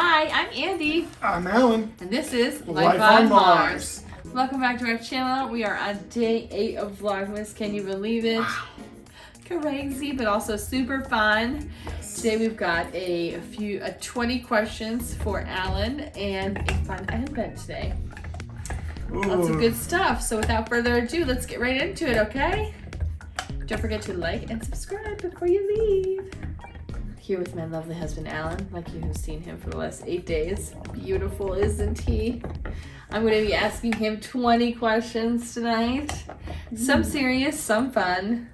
Hi, I'm Andy. I'm Alan. And this is Life on Mars. Welcome back to our channel. We are on day 8 of Vlogmas. Can you believe it? Wow. Crazy, but also super fun. Today we've got a 20 questions for Alan and a fun event today. Ooh. Lots of good stuff. So without further ado, let's get right into it, okay? Don't forget to like and subscribe before you leave. Here with my lovely husband, Alan, like you have seen him for the last 8 days. Beautiful, isn't he? I'm going to be asking him 20 questions tonight. Some serious, some fun.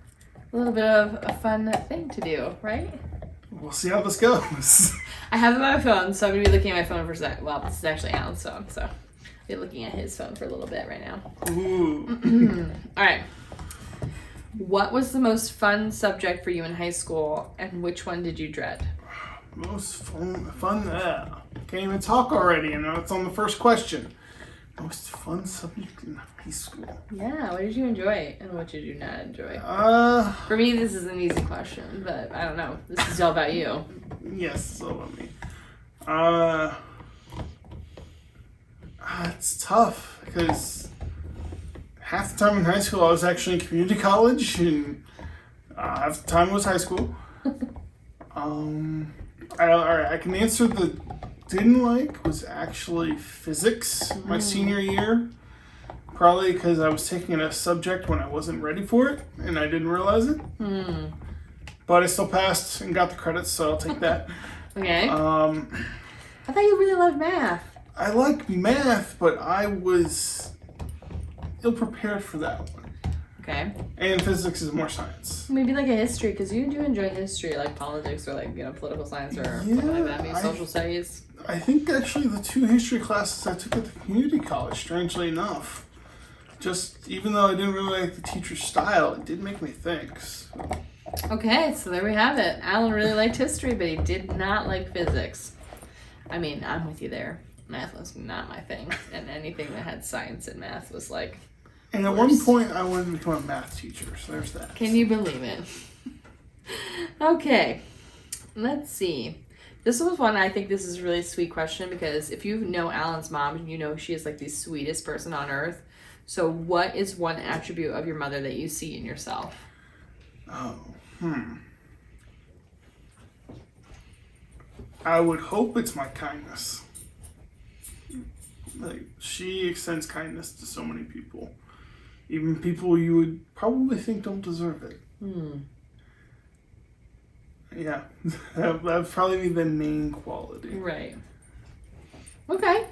A little bit of a fun thing to do, right? We'll see how this goes. I have it on my phone, so I'm going to be looking at my phone for a sec. Well, this is actually Alan's phone, so I'll be looking at his phone for a little bit right now. Ooh. All right. What was the most fun subject for you in high school, and which one did you dread? Most fun. Can't even talk already, and it's on the first question. Most fun subject in high school. Yeah, what did you enjoy, and what did you not enjoy? For me, this is an easy question, but I don't know. This is all about you. Yes, it's all about me. It's tough, because half the time in high school I was actually in community college, and half the time was high school. I can answer the didn't like was actually physics my senior year. Probably because I was taking a subject when I wasn't ready for it, and I didn't realize it. But I still passed and got the credits, so I'll take that. Okay. I thought you really loved math. I like math, but I was ill-prepared for that one. Okay. And physics is more science. Maybe like a history, because you do enjoy history, like politics or like, political science or something like that. Maybe social studies. I think actually the 2 history classes I took at the community college, strangely enough, just even though I didn't really like the teacher's style, it did make me think. So. Okay, so there we have it. Alan really liked history, but he did not like physics. I mean, I'm with you there. Math was not my thing, and anything that had science and math was like. And at one point, I wanted to become a math teacher, so there's that. Can you believe it? Okay, let's see. This was one, I think this is a really sweet question, because if you know Alan's mom, you know she is like the sweetest person on earth. So what is one attribute of your mother that you see in yourself? I would hope it's my kindness. Like, she extends kindness to so many people. Even people you would probably think don't deserve it. Yeah, that would probably be the main quality. Right. Okay.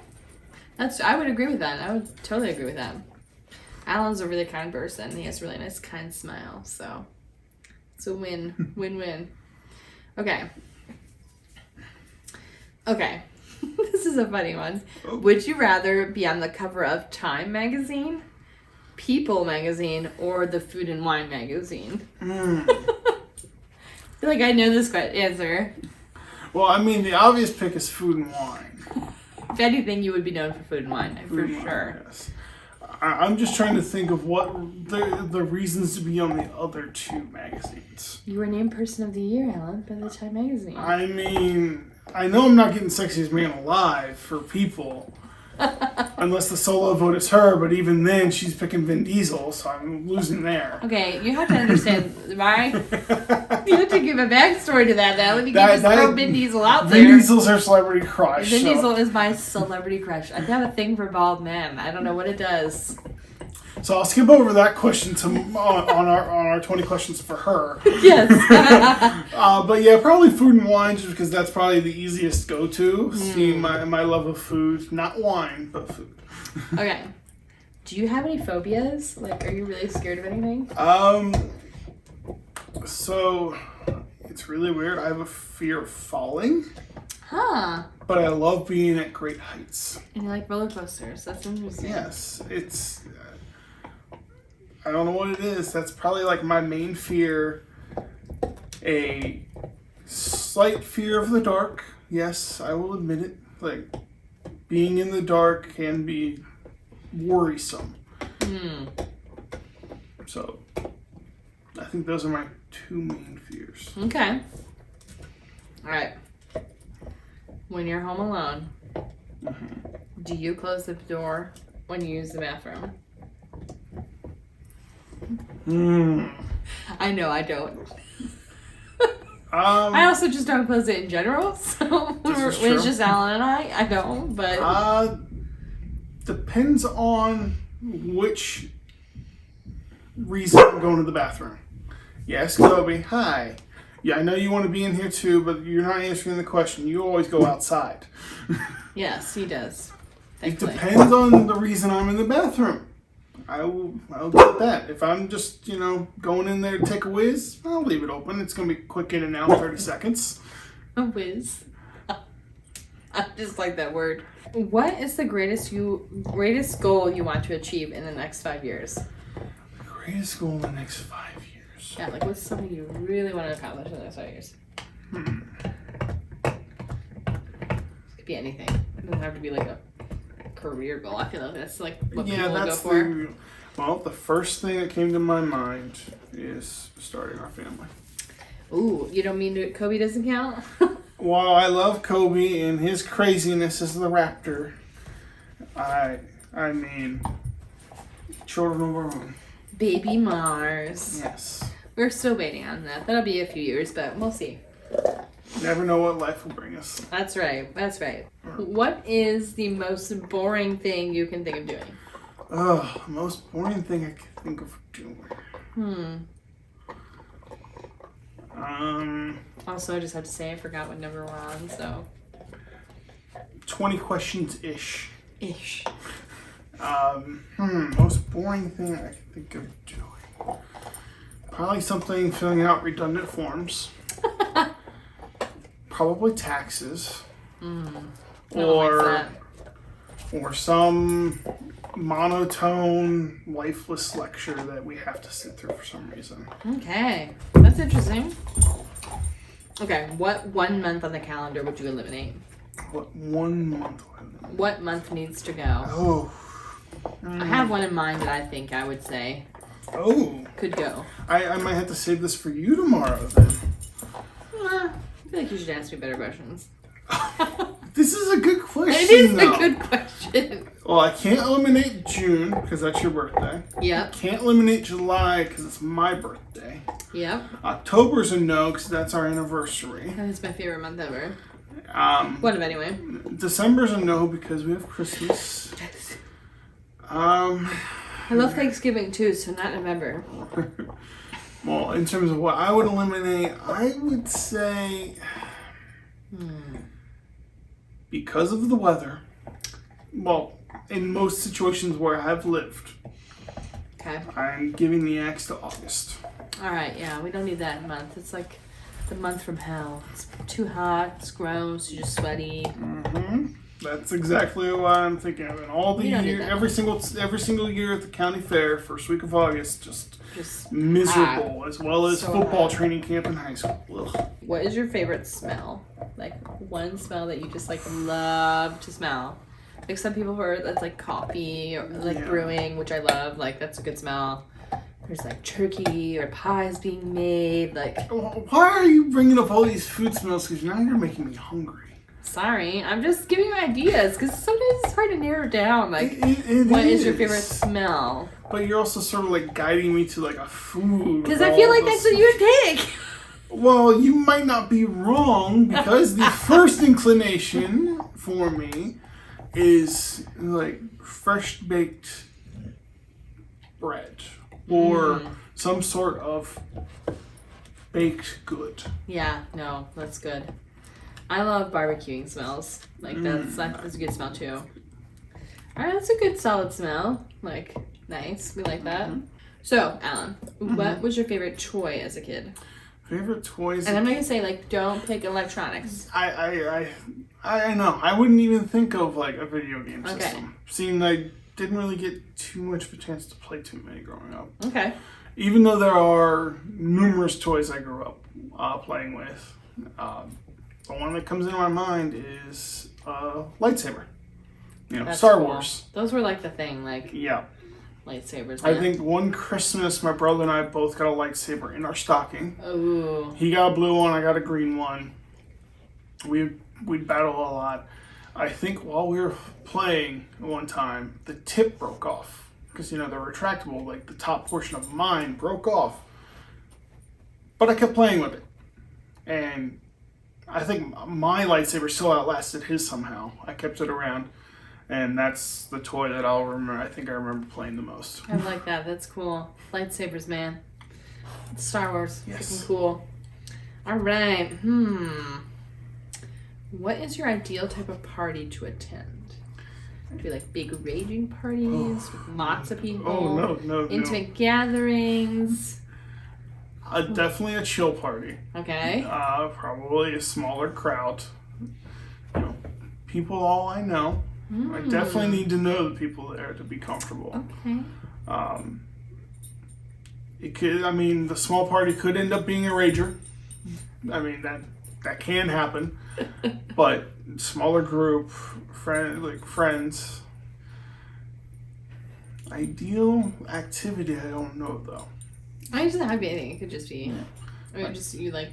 I would agree with that. I would totally agree with that. Alan's a really kind person. He has a really nice, kind smile. So it's a win-win. Okay. Okay. This is a funny one. Oh. Would you rather be on the cover of Time magazine, People magazine, or the Food and Wine magazine? I feel like I know this answer. Well, I mean, the obvious pick is Food and Wine. If anything, you would be known for Food and Wine, for sure. Yes. I'm just trying to think of what the reasons to be on the other 2 magazines. You were named Person of the Year, Alan, by the Time magazine. I mean, I know I'm not getting Sexiest Man Alive for People. Unless the solo vote is her, but even then she's picking Vin Diesel, so I'm losing there. Okay, you have to understand, right? You have to give a backstory to that now. Let me just throw Vin Diesel out there. Vin Diesel's her celebrity crush. Vin Diesel is my celebrity crush. I have a thing for bald men. I don't know what it does. So I'll skip over that question on our 20 questions for her. Yes. But yeah, probably Food and Wine, just because that's probably the easiest go-to. Seeing my love of food, not wine, but food. Okay. Do you have any phobias? Like, are you really scared of anything? So it's really weird. I have a fear of falling. Huh. But I love being at great heights. And you like roller coasters. That's interesting. Yes, it's. I don't know what it is. That's probably like my main fear. A slight fear of the dark. Yes, I will admit it. Like, being in the dark can be worrisome. So, I think those are my 2 main fears. Okay. All right. when you're home alone, do you close the door when you use the bathroom? I know I don't. I also just don't close it in general. So when it's just Alan and I don't. But depends on which reason I'm going to the bathroom. Yes, Kobe. Hi. Yeah, I know you want to be in here too, but you're not answering the question. You always go outside. Yes, he does. Thankfully. It depends on the reason I'm in the bathroom. I'll get that. If I'm just, going in there to take a whiz, I'll leave it open. It's going to be quick in and out, 30 seconds. A whiz. I just like that word. What is the greatest goal you want to achieve in the next 5 years? The greatest goal in the next 5 years? Yeah, like what's something you really want to accomplish in the next 5 years? It could be anything. It doesn't have to be like a career goal. I feel like that's like what people go for. Well, the first thing that came to my mind is starting our family. Ooh, you don't mean Kobe doesn't count? While I love Kobe and his craziness as the Raptor, I mean, children of our own. Baby Mars. Yes. We're still waiting on that. That'll be a few years, but we'll see. Never know what life will bring us. That's right. That's right. What is the most boring thing you can think of doing? Most boring thing I can think of doing. Also, I just have to say I forgot what number we're on, so. 20 questions-ish. Ish. Most boring thing I can think of doing. Probably something filling out redundant forms. Probably taxes. Or some monotone, lifeless lecture that we have to sit through for some reason. Okay, that's interesting. Okay, what 1 month on the calendar would you eliminate? What 1 month? What month needs to go? I have one in mind that I think I would say could go. I might have to save this for you tomorrow then. I feel like you should ask me better questions. This is a good question. It is a good question. Well, I can't eliminate June because that's your birthday. Yep. Can't eliminate July because it's my birthday. Yep. October's a no because that's our anniversary. That is my favorite month ever. One of anyway. December's a no because we have Christmas. I love Thanksgiving too, so not November. Well, in terms of what I would eliminate, I would say because of the weather. Well, in most situations where I've lived, okay, I'm giving the axe to August. All right, yeah, we don't need that month. It's like the month from hell. It's too hot. It's gross. You're just sweaty. That's exactly what I'm thinking of. And all the year, every single year at the county fair, first week of August, just miserable, hot. As well as football training camp in high school. Ugh. What is your favorite smell? Like one smell that you just like love to smell. Like some people that's like coffee or like brewing, which I love. Like that's a good smell. There's like turkey or pies being made. Like, why are you bringing up all these food smells? Because now you're making me hungry. Sorry, I'm just giving you ideas because sometimes it's hard to narrow down. Like, what is your favorite smell? But you're also sort of like guiding me to like a food. Because I feel like that's what you would pick. Well, you might not be wrong because the first inclination for me is like fresh baked bread or some sort of baked good. Yeah, no, that's good. I love barbecuing smells. Like that's a good smell too. All right, that's a good solid smell. Like nice, we like that. So, Alan, what was your favorite toy as a kid? Favorite toys? And I'm not gonna say like don't pick electronics. I know. I wouldn't even think of like a video game system. Seeing I didn't really get too much of a chance to play too many growing up. Okay. Even though there are numerous toys I grew up playing with, the one that comes into my mind is lightsaber. You know, that's Star Wars. Those were like the thing, like lightsabers. I think one Christmas, my brother and I both got a lightsaber in our stocking. Ooh. He got a blue one, I got a green one. We we'd battle a lot. I think while we were playing one time, the tip broke off. Because, they're retractable. Like, the top portion of mine broke off. But I kept playing with it. And I think my lightsaber still outlasted his somehow. I kept it around. And that's the toy that I'll remember. I think I remember playing the most. I like that. That's cool. Lightsabers, man. Star Wars. Yes. Freaking cool. All right. What is your ideal type of party to attend? Do you like big raging parties with lots of people? Oh, no. Intimate gatherings? Definitely a chill party. Okay. Probably a smaller crowd. People all I know. I definitely need to know the people there to be comfortable. Okay. The small party could end up being a rager. That can happen. But smaller group, friends. Ideal activity, I don't know though. I just have anything. It could just be, you like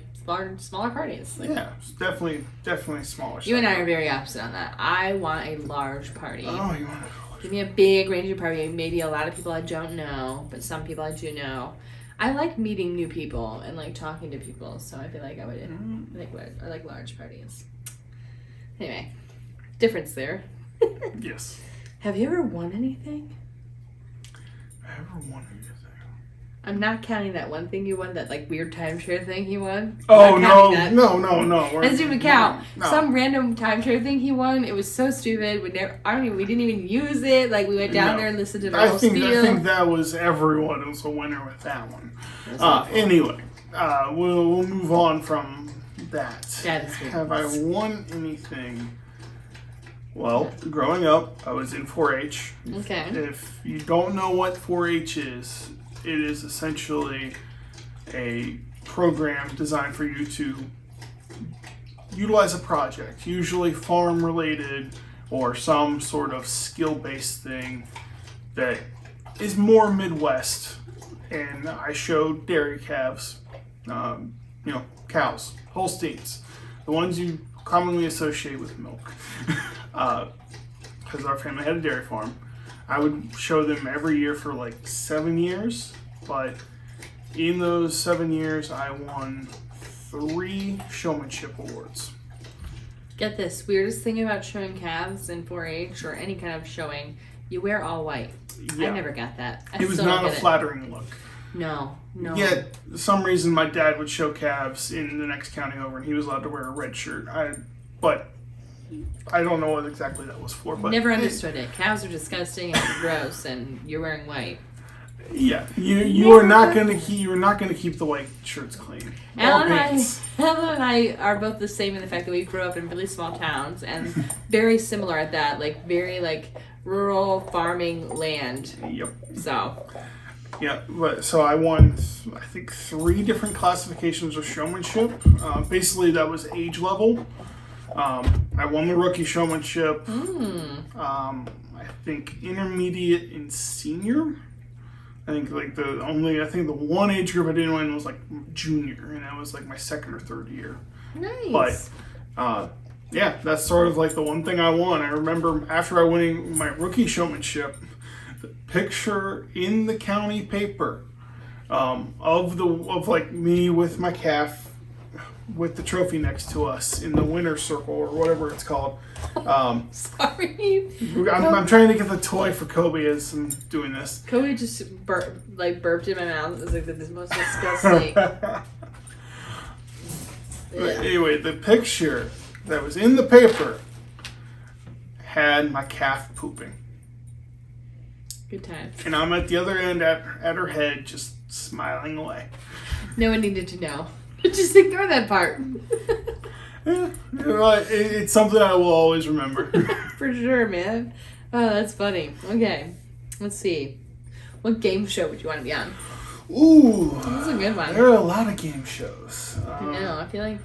smaller parties. Like, yeah, definitely smaller. You and I are very opposite on that. I want a large party. Oh, you want a Give me a big ranging party. Maybe a lot of people I don't know, but some people I do know. I like meeting new people and like talking to people, so I feel like I like large parties. Anyway, difference there. Yes. Have you ever won anything? I'm not counting that one thing you won, that like weird timeshare thing he won. Oh, no. That doesn't even count. No. Some random timeshare thing he won. It was so stupid. We didn't even use it. Like we went down there and listened to the whole spiel. I think that was everyone was a winner with that one. Anyway, we'll move on from that. Have I won anything? Well, growing up, I was in 4-H. Okay. If you don't know what 4-H is, it is essentially a program designed for you to utilize a project, usually farm related or some sort of skill based thing that is more Midwest. And I showed dairy calves, cows, Holsteins, the ones you commonly associate with milk. Because our family had a dairy farm. I would show them every year for like 7 years, but in those 7 years, I won 3 showmanship awards. Get this, weirdest thing about showing calves in 4-H or any kind of showing, you wear all white. Yeah. I never got that. It was not a flattering look. No. Yet, for some reason, my dad would show calves in the next county over, and he was allowed to wear a red shirt. But I don't know what exactly that was for. But never understood it. Cows are disgusting and gross, and you're wearing white. Yeah, you are not gonna keep the white shirts clean. Alan and I are both the same in the fact that we grew up in really small towns and very similar at that, like very like rural farming land. Yep. So. Yeah, so I won, I think, 3 different classifications of showmanship. Basically, that was age level. I won the rookie showmanship. I think intermediate and senior. I think the one age group I didn't win was like junior, and that was like my 2nd or 3rd year. Nice. But yeah, that's sort of like the one thing I won. I remember after I winning my rookie showmanship, the picture in the county paper of like me with my calf with the trophy next to us in the winner's circle or whatever it's called. Sorry. I'm trying to get the toy for Kobe as I'm doing this. Kobe just burped in my mouth. It was like the most disgusting. Anyway, the picture that was in the paper had my calf pooping. Good times. And I'm at the other end at her head just smiling away. No one needed to know. Just ignore that part. It's something I will always remember. For sure, man. Oh, that's funny. Okay, let's see. What game show would you want to be on? Ooh, this is a good one. There are a lot of game shows. I know. I feel like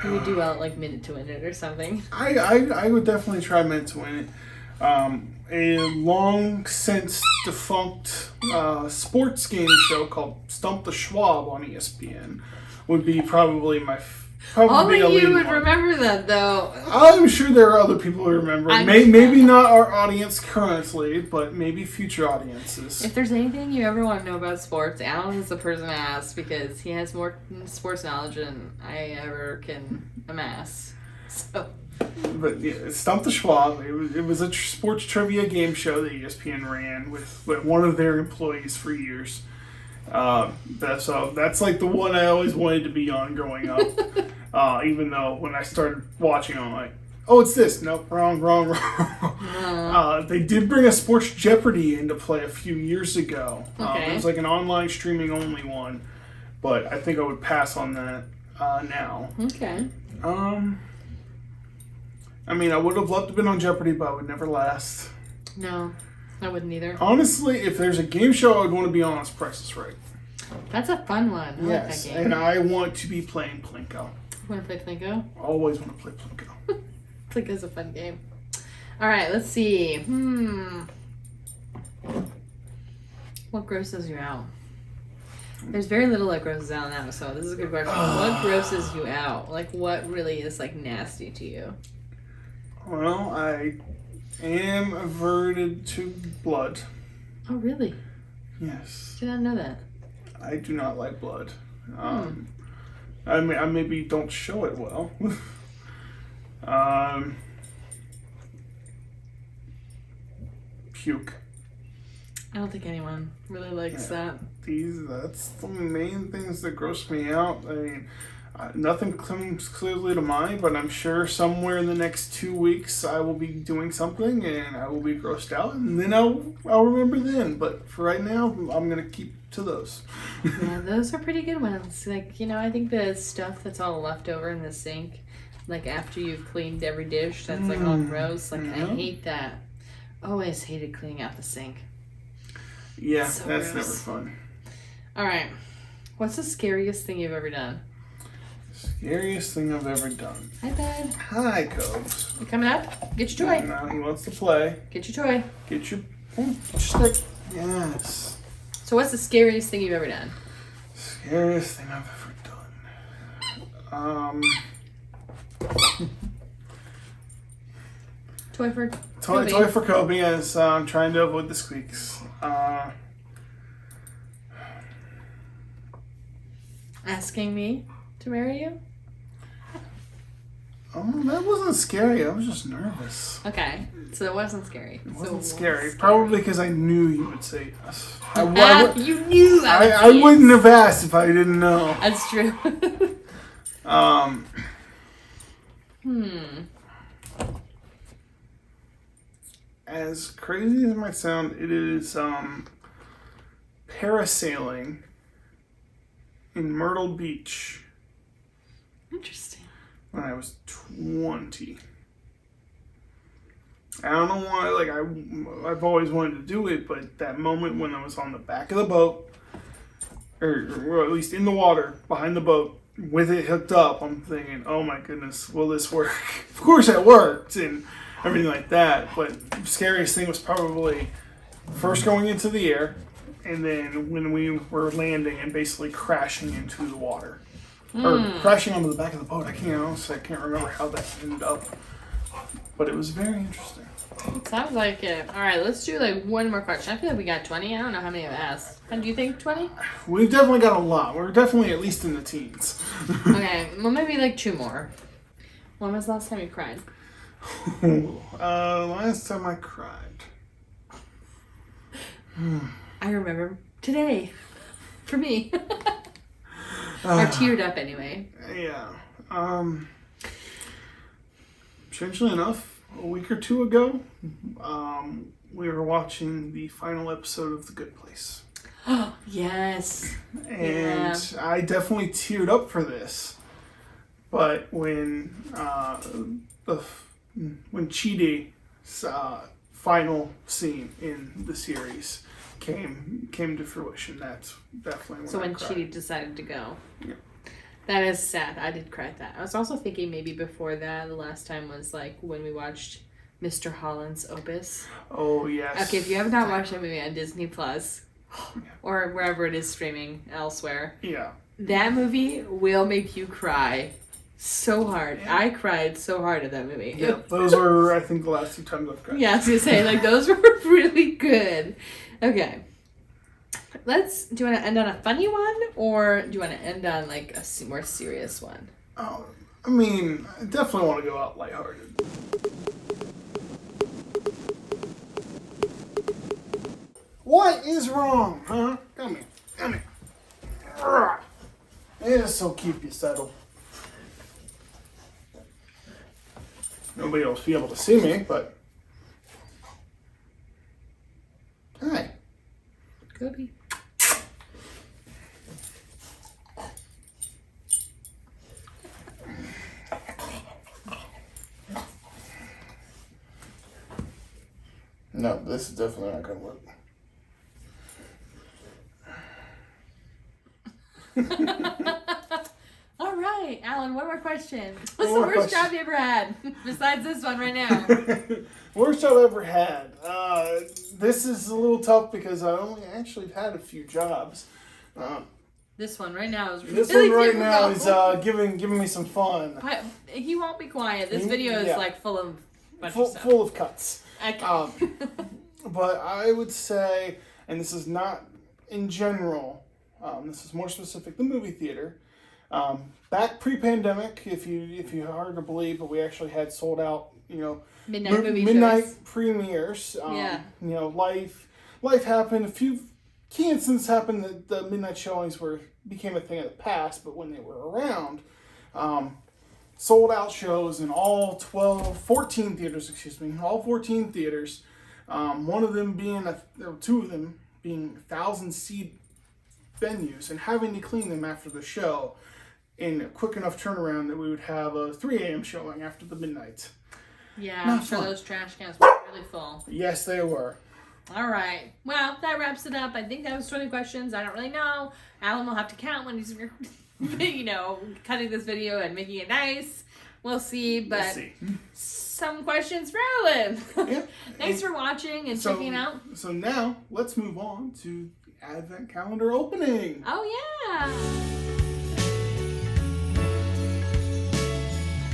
you would do well at like Minute to Win It or something. I would definitely try Minute to Win It. A long since defunct sports game show called Stump the Schwab on ESPN would be probably my Only a you leading would one. remember that, though. I'm sure there are other people who remember. Maybe not our audience currently, but maybe future audiences. If there's anything you ever want to know about sports, Alan is the person to ask because he has more sports knowledge than I ever can amass. So. But yeah, Stump the Schwab. It was a sports trivia game show that ESPN ran with one of their employees for years. That's like the one I always wanted to be on growing up. Even though when I started watching, I'm like, oh, it's this. Nope, wrong. They did bring a Sports Jeopardy into play a few years ago. Okay. It was like an online streaming only one, but I think I would pass on that now. Okay. I mean, I would have loved to have been on Jeopardy, but I would never last. No, I wouldn't either. Honestly, if there's a game show I would want to be on, it's Price is Right. That's a fun one. I like that game. And I want to be playing Plinko. You want to play Plinko? Always want to play Plinko. Plinko's a fun game. All right, let's see. What grosses you out? There's very little that grosses out now, so this is a good question. What grosses you out? Like, what really is, like, nasty to you? Well, I am averted to blood. Oh, really? Yes. Did not know that. I do not like blood. I maybe don't show it well. Puke. I don't think anyone really likes that. That's the main things that gross me out. I mean, nothing comes clearly to mind, but I'm sure somewhere in the next 2 weeks I will be doing something and I will be grossed out, and then I'll remember then. But for right now, I'm gonna keep to those. Yeah, those are pretty good ones. Like, I think the stuff that's all left over in the sink, like after you've cleaned every dish, that's like all gross. Like, I hate that. Always hated cleaning out the sink. Yeah, So that's gross. never fun. All right. What's the scariest thing you've ever done? Scariest thing I've ever done. Hi, bud. Hi, Cobes. You coming up? Get your toy. Now he wants to play. Get your toy. Get your stick. Yes. So what's the scariest thing you've ever done? Scariest thing I've ever done. Toy for Toy for Kobe, as I'm trying to avoid the squeaks. Asking me to marry you? Oh, that wasn't scary. I was just nervous. Okay, so it wasn't scary. It wasn't scary. Probably because I knew you would say yes. You knew I wouldn't have asked if I didn't know. That's true. As crazy as it might sound, it is parasailing in Myrtle Beach Interesting. when I was 20. I don't know why, like, I've always wanted to do it, but that moment when I was on the back of the boat, or at least in the water behind the boat, with it hooked up, I'm thinking, oh my goodness, will this work? Of course it worked, and everything like that, but the scariest thing was probably first going into the air, and then when we were landing and basically crashing into the water. Or crashing onto the back of the boat. I can't remember how that ended up. But it was very interesting. It sounds like it. All right, let's do like one more question. I feel like we got 20. I don't know how many I've asked. And do you think 20? We've definitely got a lot. We're definitely at least in the teens. Okay, well maybe like 2 more. When was the last time you cried? Last time I cried. I remember today. For me. Or teared up anyway. Yeah. Strangely enough, a week or 2 ago, we were watching the final episode of The Good Place. Yes. And I definitely teared up for this. But when Chidi's final scene in the series came to fruition, that's definitely when I cried. Chidi decided to go. Yeah. That is sad. I did cry at that. I was also thinking maybe before that, the last time was like when we watched Mr. Holland's Opus. Oh, yes. Okay, if you have not watched that movie on Disney Plus or wherever it is streaming elsewhere, Yeah. that movie will make you cry so hard. Yeah. I cried so hard at that movie. Yeah, those were, I think, the last 2 times I've cried. Yeah, I was gonna say, like, those were really good. Okay. Do you want to end on a funny one, or do you want to end on, like, a more serious one? Oh, I mean, I definitely want to go out lighthearted. What is wrong, huh? Come here. Come here. Yeah, so keep you settled. Nobody else will be able to see me, but... Hi. Could be. No, this is definitely not going to work. All right, Alan, one more question. What's One the more worst question. job you ever had? Besides this one right now. Worst job I ever had. This is a little tough because I only actually had a few jobs. This one right now is really This one right now difficult. is giving me some fun. He won't be quiet. This video is Yeah. like full of bunch of stuff. Full of cuts. Okay. But I would say, and this is not in general, this is more specific, the movie theater. Back pre-pandemic, if you hard to believe, but we actually had sold out, midnight shows. premieres. Yeah. Life happened. A few key incidents happened that the midnight showings became a thing of the past, but when they were around, sold out shows in all 14 theaters, all 14 theaters. One of them being, two of them being 1,000-seat venues, and having to clean them after the show in a quick enough turnaround that we would have a 3 a.m. showing after the midnight. Yeah, Not I'm sure fun. those trash cans were really full. Yes, they were. All right. Well, that wraps it up. I think that was 20 questions. I don't really know. Alan will have to count when he's, cutting this video and making it nice. We'll see. But We'll see. some questions for Alan. Yeah. Thanks for watching and checking it out. So now, let's move on to the Advent calendar opening. Oh, yeah.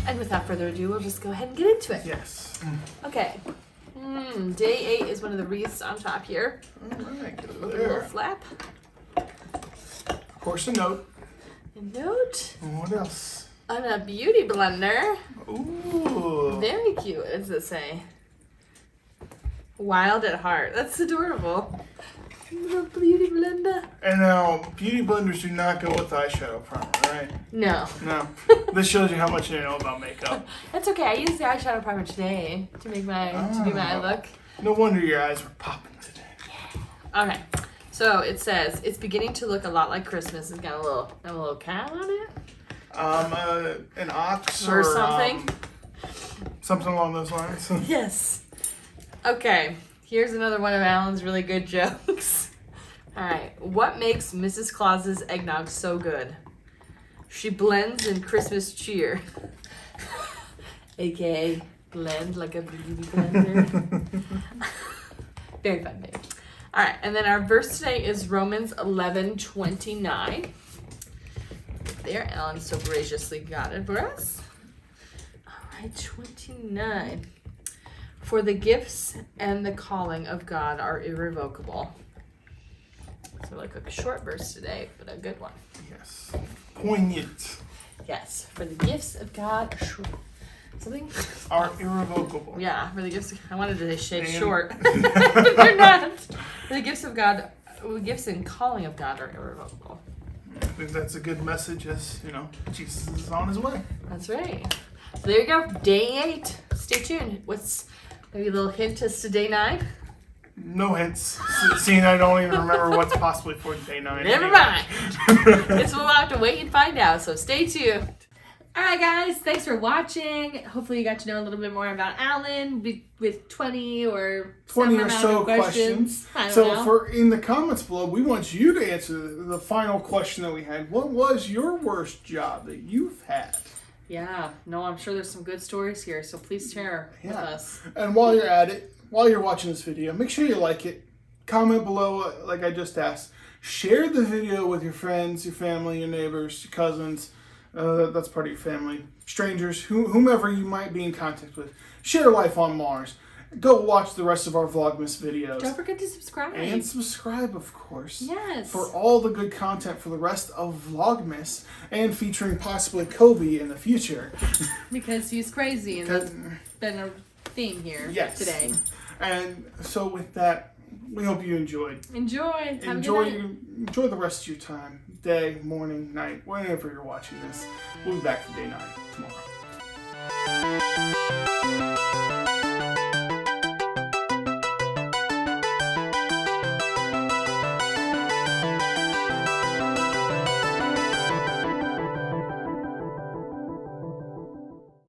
And without further ado, we'll just go ahead and get into it. Yes. Okay. Day 8 is one of the wreaths on top here. All right, get over With a little there. flap. Of course, a note. A note. And what else? On a beauty blender. Ooh. Very cute. What does it say? Wild at heart. That's adorable. Little beauty blender. And now, beauty blenders do not go with eyeshadow primer, right? No. No. This shows you how much I know about makeup. That's okay. I used the eyeshadow primer today to make to do my look. No wonder your eyes were popping today. Okay. So it says it's beginning to look a lot like Christmas. It's got a little cat on it. An ox Or something. Something along those lines. Yes. Okay. Here's another one of Alan's really good jokes. All right. What makes Mrs. Claus's eggnog so good? She blends in Christmas cheer. AKA blend like a beauty blender. Very fun, babe. All right. And then our verse today is Romans 11:29. There, Alan so graciously got it for us. All right, 29. For the gifts and the calling of God are irrevocable. So like a short verse today, but a good one. Yes. Poignant. Yes, for the gifts of God something? Are irrevocable. Yeah, for the gifts I wanted to say And- short. They're not. For the gifts of God, gifts and calling of God are irrevocable. I think that's a good message as, Jesus is on his way. That's right. So there you go. Day 8. Stay tuned. What's maybe a little hint as to day 9? No hints. Seeing I don't even remember what's possibly for day 9. Never mind. Guess we'll have to wait and find out. So stay tuned. All right, guys. Thanks for watching. Hopefully you got to know a little bit more about Alan with 20 or some or amount so of questions. I don't So know. for in the comments below, we want you to answer the final question that we had. What was your worst job that you've had? Yeah. No, I'm sure there's some good stories here. So please share with us. And while you're at it, while you're watching this video, make sure you like it. Comment below, like I just asked. Share the video with your friends, your family, your neighbors, your cousins. that's part of your family, strangers, whomever you might be in contact with. Share life on Mars. Go watch the rest of our Vlogmas videos. Don't forget to subscribe. And subscribe, of course. Yes. For all the good content for the rest of Vlogmas and featuring possibly Kobe in the future. Because he's crazy and that's been a theme here today. And so with that, we hope you enjoyed. Enjoy. Enjoy the rest of your time. Day, morning, night, whenever you're watching this. We'll be back for day 9 tomorrow.